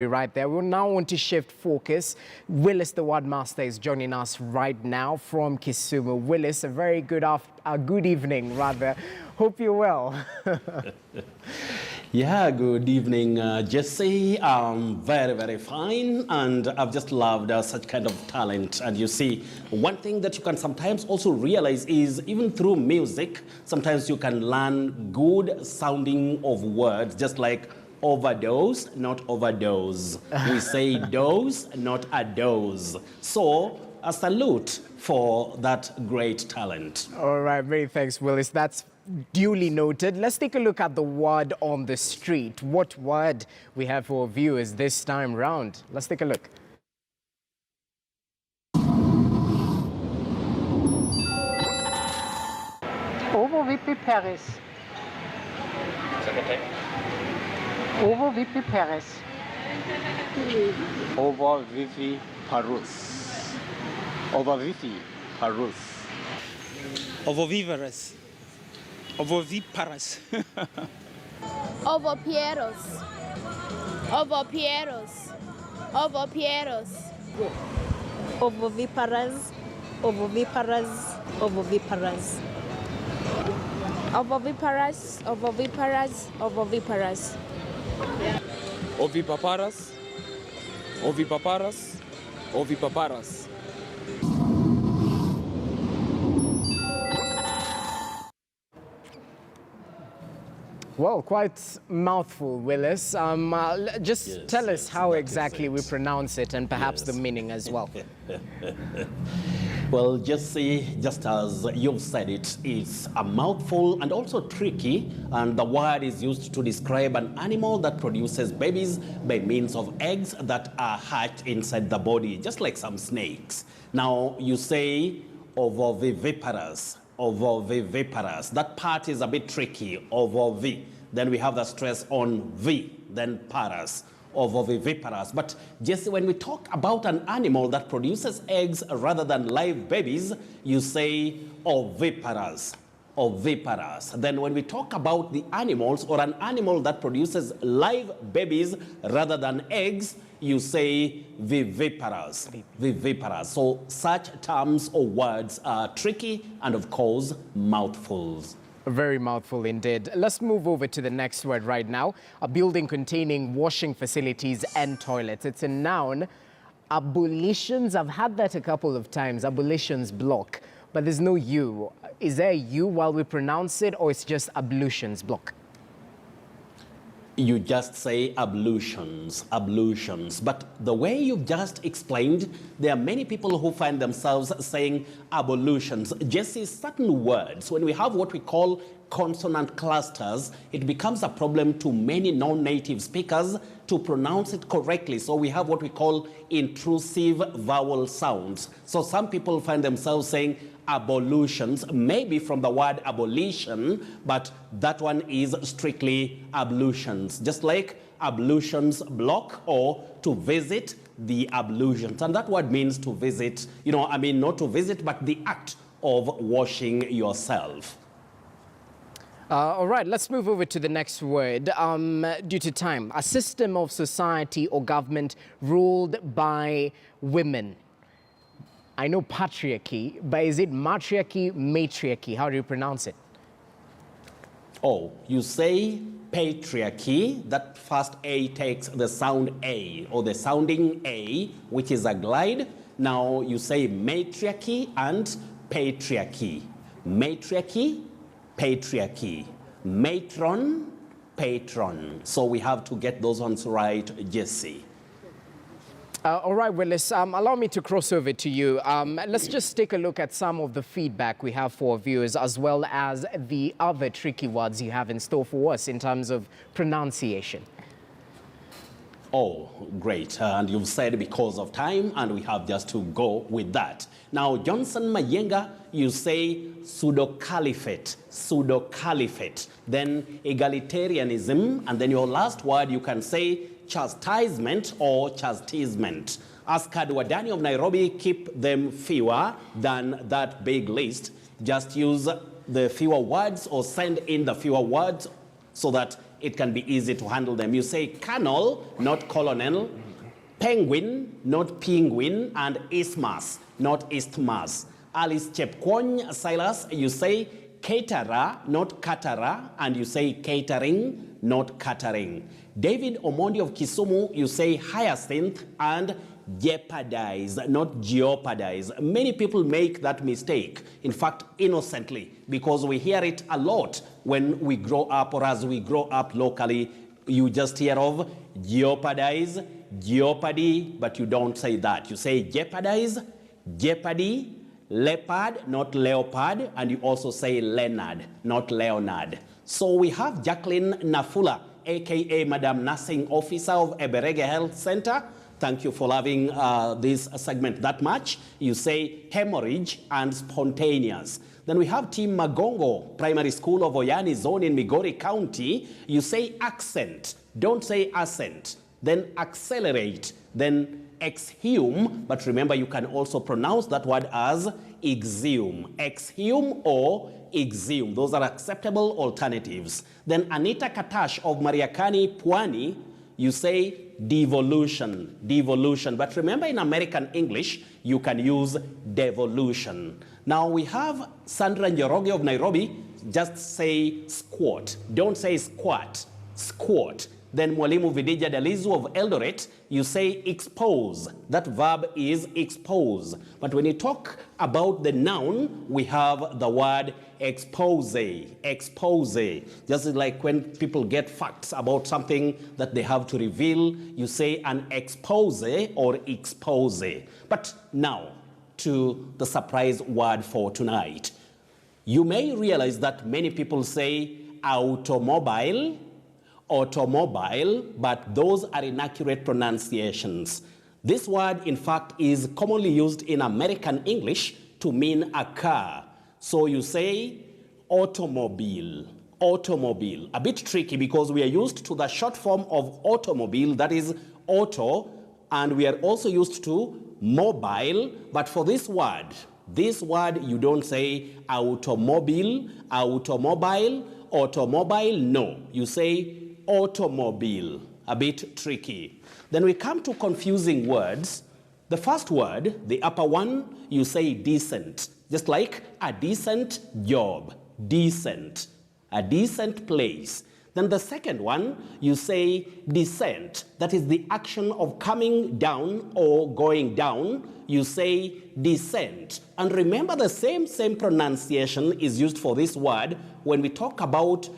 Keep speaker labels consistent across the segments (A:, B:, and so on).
A: Right there. We now want to shift focus. Willis, the word master, is joining us right now from Kisumu. Willis, a very good evening, rather. Hope you're well.
B: Yeah, good evening, Jesse. Very, very fine, and I've just loved such kind of talent. And you see, one thing that you can sometimes also realize is even through music, sometimes you can learn good sounding of words, just like overdose, not overdose. We say dose, not a dose. So, a salute for that great talent.
A: All right, many thanks, Willis. That's duly noted. Let's take a look at the word on the street. What word we have for viewers this time round? Let's take a look.
C: Ovoviviparous. Ovoviviparous.
D: Ovoviviparous. Ovoviviparous.
E: Ovoviviparous. Ovoviviparous.
F: Ovopieros. Ovopieros. Ovopieros.
G: Ovoviviparous. Ovoviviparous. Ovoviviparous.
F: Ovoviviparous. Ovoviviparous. Ovoviviparous.
E: Ovipaparas. Ovipaparas. Ovipaparas.
A: Well, quite mouthful, Willis. Just tell us how exactly we pronounce it and perhaps the meaning as well.
B: Well, Jesse, just as you've said it, it's a mouthful and also tricky, and the word is used to describe an animal that produces babies by means of eggs that are hatched inside the body, just like some snakes. Now, you say ovoviviparous. Ovoviviparous. That part is a bit tricky. Ovovi. Then we have the stress on V. Then paras. Ovoviviparous. But Jesse, when we talk about an animal that produces eggs rather than live babies, you say oviparous. Oviparous. Then when we talk about the animals or an animal that produces live babies rather than eggs, you say viviparous. Viviparous. So such terms or words are tricky and of course mouthfuls.
A: Very mouthful indeed. Let's move over to the next word right now. A building containing washing facilities and toilets. It's a noun. Abolitions. I've had that a couple of times. Abolitions block. But there's no U. Is there a U while we pronounce it, or it's just ablutions block?
B: You just say ablutions, ablutions. But the way you've just explained, there are many people who find themselves saying ablutions. Jesse, certain words, when we have what we call consonant clusters, it becomes a problem to many non-native speakers to pronounce it correctly. So we have what we call intrusive vowel sounds. So some people find themselves saying ablutions, maybe from the word abolition, but that one is strictly ablutions, just like ablutions block or to visit the ablutions. And that word means to visit, not to visit, but the act of washing yourself.
A: All right, let's move over to the next word. Due to time, a system of society or government ruled by women. I know patriarchy, but is it matriarchy, matriarchy? How do you pronounce it?
B: Oh, you say patriarchy. That first A takes the sound A, or the sounding A, which is a glide. Now you say matriarchy and patriarchy. Matriarchy, patriarchy. Matron, patron. So we have to get those ones right, Jesse.
A: All right, Willis, allow me to cross over to you. Let's just take a look at some of the feedback we have for viewers, as well as the other tricky words you have in store for us in terms of pronunciation.
B: Oh, great. And you've said because of time, and we have just to go with that. Now, Johnson Mayenga, you say pseudo-caliphate, pseudo-caliphate. Then egalitarianism, and then your last word you can say chastisement or chastisement. Ask Wadani of Nairobi, keep them fewer than that big list. Just use the fewer words or send in the fewer words so that it can be easy to handle them. You say colonel, not colonel, penguin, not penguin, and isthmus, not isthmus. Alice Chepkwony Silas, you say caterer, not caterer, and you say catering, not catering. David Omondi of Kisumu, you say hyacinth and jeopardize, not jeopardize. Many people make that mistake, in fact, innocently, because we hear it a lot when we grow up or as we grow up locally. You just hear of jeopardize, jeopardy, but you don't say that. You say jeopardize, jeopardy, leopard, not leopard, and you also say Leonard, not Leonard. So we have Jacqueline Nafula, aka Madam Nursing Officer of Eberege Health Center. Thank you for loving this segment that much. You say hemorrhage and spontaneous. Then we have Team Magongo Primary School of Oyani Zone in Migori County. You say accent, don't say accent. Then accelerate, then exhume, but remember you can also pronounce that word as exhume. Exhume or exhume, those are acceptable alternatives. Then Anita Katash of Mariakani, Pwani, you say devolution, devolution. But remember in American English, you can use devolution. Now we have Sandra Njoroge of Nairobi, just say squat. Don't say squat, squat. Then Mwalimu Vidija Dalizu of Eldoret, you say expose. That verb is expose. But when you talk about the noun, we have the word expose, expose. Just like when people get facts about something that they have to reveal, you say an expose or expose. But now, to the surprise word for tonight. You may realize that many people say automobile, automobile, but those are inaccurate pronunciations. This word, in fact, is commonly used in American English to mean a car. So you say automobile, automobile. A bit tricky because we are used to the short form of automobile, that is auto, and we are also used to mobile, but for this word you don't say automobile, automobile, automobile, no. You say automobile, a bit tricky. Then we come to confusing words. The first word, the upper one, you say decent, just like a decent job, decent, a decent place. Then the second one, you say descent, that is the action of coming down or going down, you say descent. And remember the same pronunciation is used for this word when we talk about,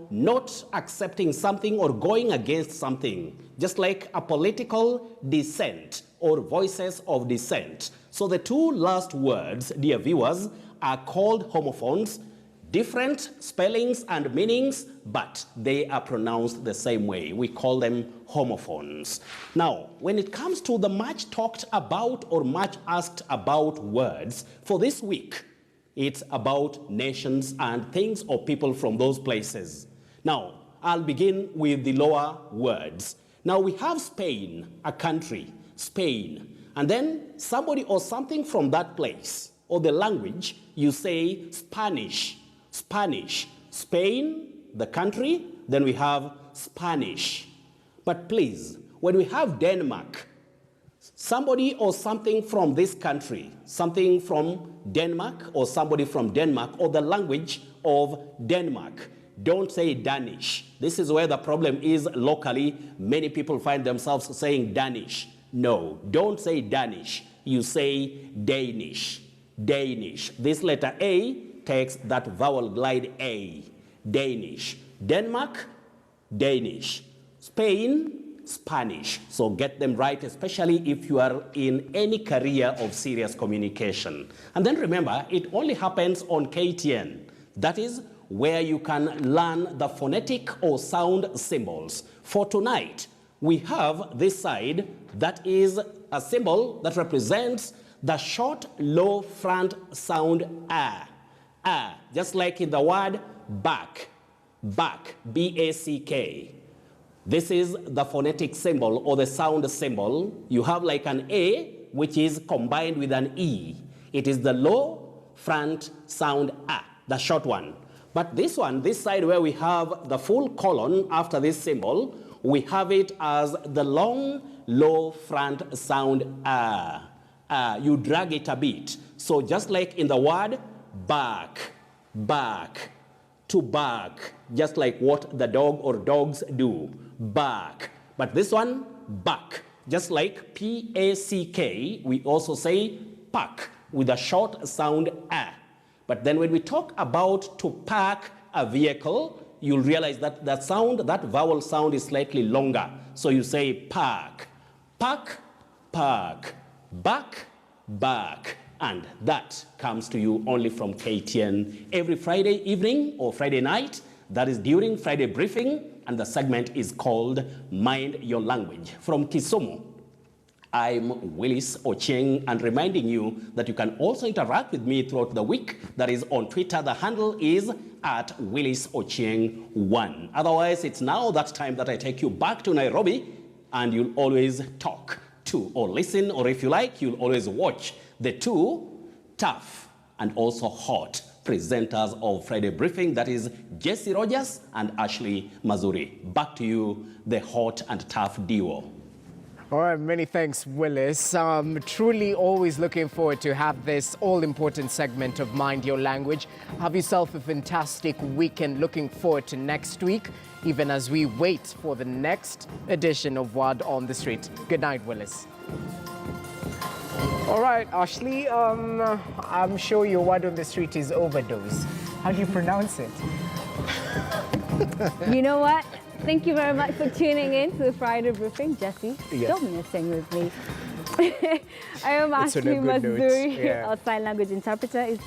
B: not accepting something or going against something, just like a political dissent or voices of dissent. So the two last words, dear viewers, are called homophones, different spellings and meanings, but they are pronounced the same way. We call them homophones. Now, when it comes to the much talked about or much asked about words for this week, it's about nations and things or people from those places. Now, I'll begin with the lower words. Now, we have Spain, a country, Spain, and then somebody or something from that place, or the language, you say Spanish, Spanish. Spain, the country, then we have Spanish. But please, when we have Denmark, somebody or something from this country, something from Denmark or somebody from Denmark or the language of Denmark, don't say Danish. This is where the problem is locally. Many people find themselves saying Danish. No, don't say Danish. You say Danish, Danish. This letter A takes that vowel glide A, Danish. Denmark, Danish. Spain, Spanish. So get them right, especially if you are in any career of serious communication. And then remember, it only happens on KTN. That is where you can learn the phonetic or sound symbols. For tonight, we have this side that is a symbol that represents the short, low front sound A. Just like in the word back, back, B-A-C-K. This is the phonetic symbol or the sound symbol. You have like an A, which is combined with an E. It is the low front sound A, the short one. But this one, this side where we have the full colon after this symbol, we have it as the long, low front sound you drag it a bit. So just like in the word bark, bark, to bark, just like what the dog or dogs do, bark. But this one, buck, just like P-A-C-K, we also say pack with a short sound a. But then when we talk about to park a vehicle, you'll realize that that sound, that vowel sound is slightly longer. So you say park, park, park, back, back. And that comes to you only from KTN every Friday evening or Friday night. That is during Friday briefing. And the segment is called Mind Your Language. From Kisumu, I'm Willis Ochieng, and reminding you that you can also interact with me throughout the week. That is on Twitter. The handle is @WillisOchieng1. Otherwise, it's now that time that I take you back to Nairobi, and you'll always talk to or listen, or if you like, you'll always watch the two tough and also hot presenters of Friday Briefing. That is Jesse Rogers and Ashley Mazuri. Back to you, the hot and tough duo.
A: All right, many thanks, Willis. Truly always looking forward to have this all-important segment of Mind Your Language. Have yourself a fantastic weekend. Looking forward to next week, even as we wait for the next edition of Word on the Street. Good night, Willis. All right, Ashley, I'm sure your Word on the Street is overdose. How do you pronounce it?
H: You know what? Thank you very much for tuning in to the Friday Briefing. Jesse,
A: Yes.
H: don't messing with me. I am
A: It's on a
H: Ashley
A: good note.
H: Mazuri,
A: Yeah.
H: our sign language interpreter. Is